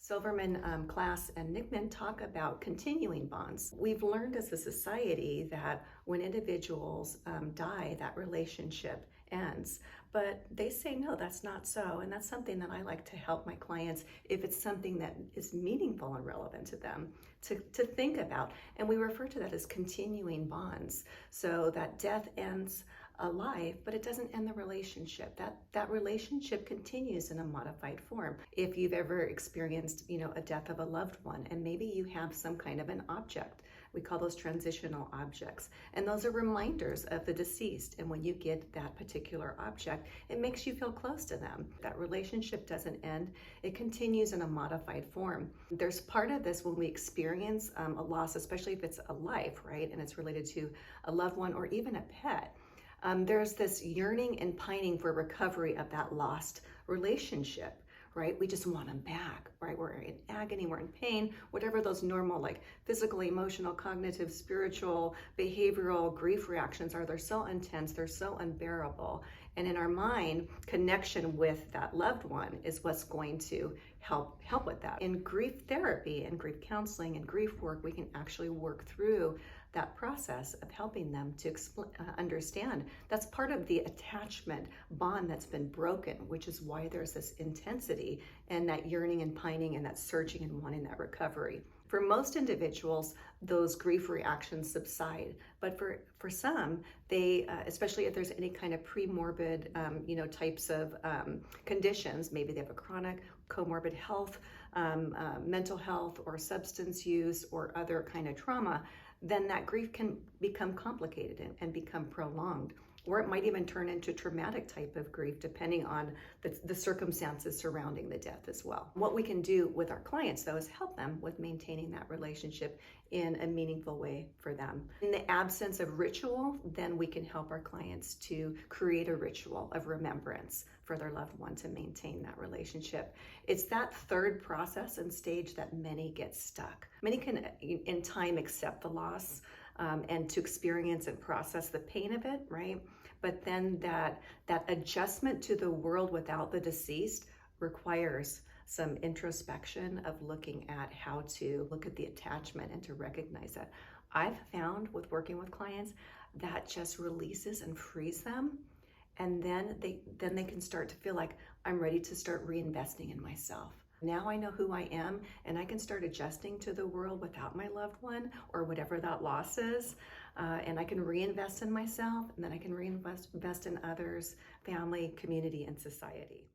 Silverman, Class, and Nickman talk about continuing bonds. We've learned as a society that when individuals die, that relationship ends. But they say, no, that's not so. And that's something that I like to help my clients, if it's something that is meaningful and relevant to them, to think about. And we refer to that as continuing bonds. So that death ends a life, but it doesn't end the relationship. That relationship continues in a modified form. If you've ever experienced, a death of a loved one, and maybe you have some kind of an object, we call those transitional objects, and those are reminders of the deceased. And when you get that particular object, it makes you feel close to them. That relationship doesn't end, it continues in a modified form. There's part of this when we experience a loss, especially if it's a life, right, and it's related to a loved one or even a pet. There's this yearning and pining for recovery of that lost relationship, right? We just want them back, right? We're in agony, we're in pain, whatever those normal, like physical, emotional, cognitive, spiritual, behavioral grief reactions are. They're so intense, they're so unbearable. And in our mind, connection with that loved one is what's going to help with that. In grief therapy and grief counseling and grief work, we can actually work through that process of helping them to understand that's part of the attachment bond that's been broken, which is why there's this intensity and that yearning and pining and that searching and wanting that recovery. For most individuals, those grief reactions subside, but for some, they, especially if there's any kind of premorbid, types of conditions, maybe they have a chronic comorbid health, mental health, or substance use, or other kind of trauma, then that grief can become complicated and become prolonged. Or it might even turn into traumatic type of grief, depending on the circumstances surrounding the death as well. What we can do with our clients, though, is help them with maintaining that relationship in a meaningful way for them. In the absence of ritual, then we can help our clients to create a ritual of remembrance for their loved one to maintain that relationship. It's that third process and stage that many get stuck. Many can, in time, accept the loss and to experience and process the pain of it, right? But then that adjustment to the world without the deceased requires some introspection of looking at how to look at the attachment and to recognize that. I've found with working with clients that just releases and frees them, and then they can start to feel like, I'm ready to start reinvesting in myself. Now I know who I am, and I can start adjusting to the world without my loved one or whatever that loss is, and I can reinvest in myself, and then I can reinvest in others, family, community, and society.